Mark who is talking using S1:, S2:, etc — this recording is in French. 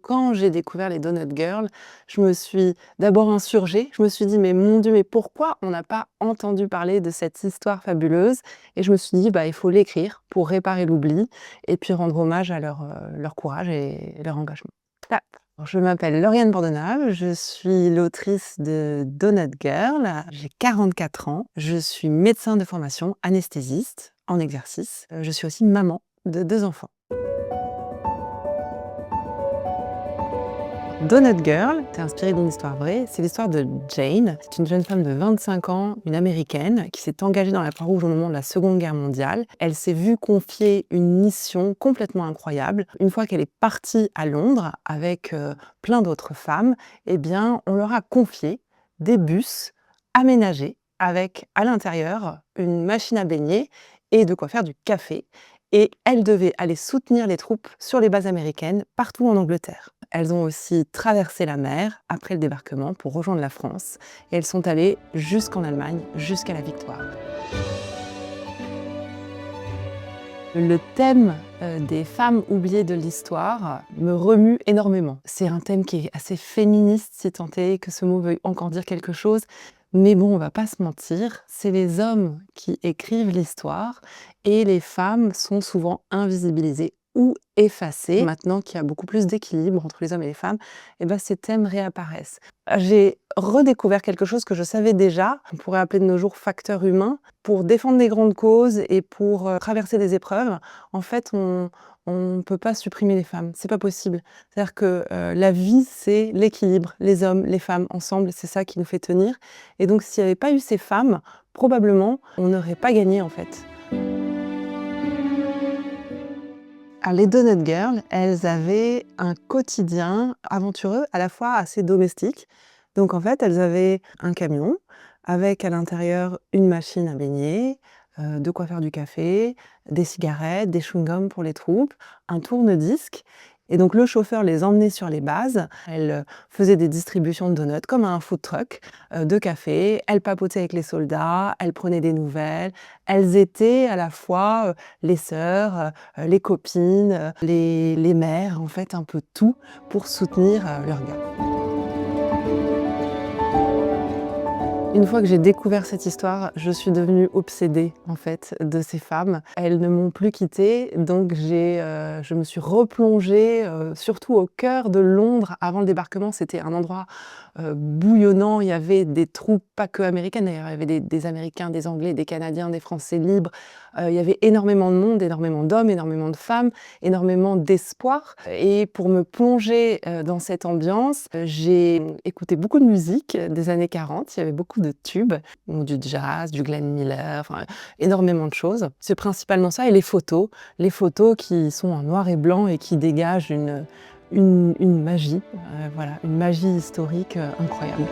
S1: quand j'ai découvert les Donut Girls, je me suis d'abord insurgée. Je me suis dit: «Mais mon Dieu, mais pourquoi on n'a pas entendu parler de cette histoire fabuleuse?» Et je me suis dit: «Bah, il faut l'écrire pour réparer l'oubli et puis rendre hommage à leur courage et leur engagement». Tap. Alors, je m'appelle Lauriane Bordenave, je suis l'autrice de Donut Girl, j'ai 44 ans, je suis médecin de formation, anesthésiste en exercice. Je suis aussi maman de 2 enfants. Donut Girl, c'est inspiré d'une histoire vraie, c'est l'histoire de Jane. C'est une jeune femme de 25 ans, une américaine, qui s'est engagée dans la Croix-Rouge au moment de la Seconde Guerre mondiale. Elle s'est vue confier une mission complètement incroyable. Une fois qu'elle est partie à Londres avec plein d'autres femmes, eh bien, on leur a confié des bus aménagés avec à l'intérieur une machine à baigner et de quoi faire du café. Et elles devaient aller soutenir les troupes sur les bases américaines partout en Angleterre. Elles ont aussi traversé la mer après le débarquement pour rejoindre la France et elles sont allées jusqu'en Allemagne, jusqu'à la victoire. Le thème des femmes oubliées de l'histoire me remue énormément. C'est un thème qui est assez féministe, si tant est que ce mot veuille encore dire quelque chose. Mais bon, on va pas se mentir, c'est les hommes qui écrivent l'histoire et les femmes sont souvent invisibilisées ou effacées. Maintenant qu'il y a beaucoup plus d'équilibre entre les hommes et les femmes, eh ben, ces thèmes réapparaissent. J'ai redécouvert quelque chose que je savais déjà, on pourrait appeler de nos jours facteur humain. Pour défendre des grandes causes et pour traverser des épreuves, en fait, on ne peut pas supprimer les femmes, c'est pas possible. C'est-à-dire que la vie, c'est l'équilibre, les hommes, les femmes ensemble, c'est ça qui nous fait tenir. Et donc, s'il n'y avait pas eu ces femmes, probablement, on n'aurait pas gagné en fait. Alors, les Donut Girls, elles avaient un quotidien aventureux, à la fois assez domestique. Donc en fait, elles avaient un camion avec à l'intérieur une machine à baigner, de quoi faire du café, des cigarettes, des chewing-gums pour les troupes, un tourne-disque. Et donc le chauffeur les emmenait sur les bases. Elles faisaient des distributions de donuts comme un food truck de café. Elles papotaient avec les soldats, elles prenaient des nouvelles. Elles étaient à la fois les sœurs, les copines, les mères, en fait un peu tout pour soutenir leurs gars. Une fois que j'ai découvert cette histoire, je suis devenue obsédée en fait de ces femmes. Elles ne m'ont plus quittée, donc je me suis replongée surtout au cœur de Londres avant le débarquement. C'était un endroit bouillonnant, il y avait des troupes, pas que américaines d'ailleurs, il y avait des Américains, des Anglais, des Canadiens, des Français libres. Il y avait énormément de monde, énormément d'hommes, énormément de femmes, énormément d'espoir. Et pour me plonger dans cette ambiance, j'ai écouté beaucoup de musique des années 40, il y avait beaucoup de tubes, du jazz, du Glenn Miller, enfin énormément de choses. C'est principalement ça et les photos qui sont en noir et blanc et qui dégagent une magie, voilà, une magie historique incroyable.